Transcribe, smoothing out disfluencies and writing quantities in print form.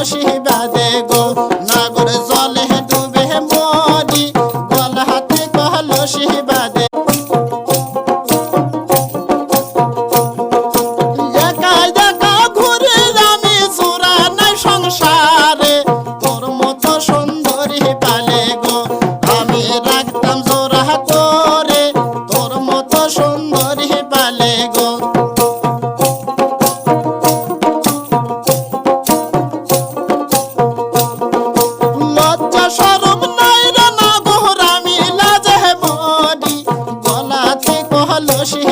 কলসি বাদে গো নাগর জলে ডুবে মরি গলাতে কলসি বাদে একা একা ঘুরে আমি চোরা নাই সংসারে তোর মতো সুন্দরী পালে গো আমি রাখতাম জোড়া করে তোর মতো সুন্দরী পালে গো লজ্জা শরম নাই রে না গোর আমি লাজে মরি গলাতে কলসি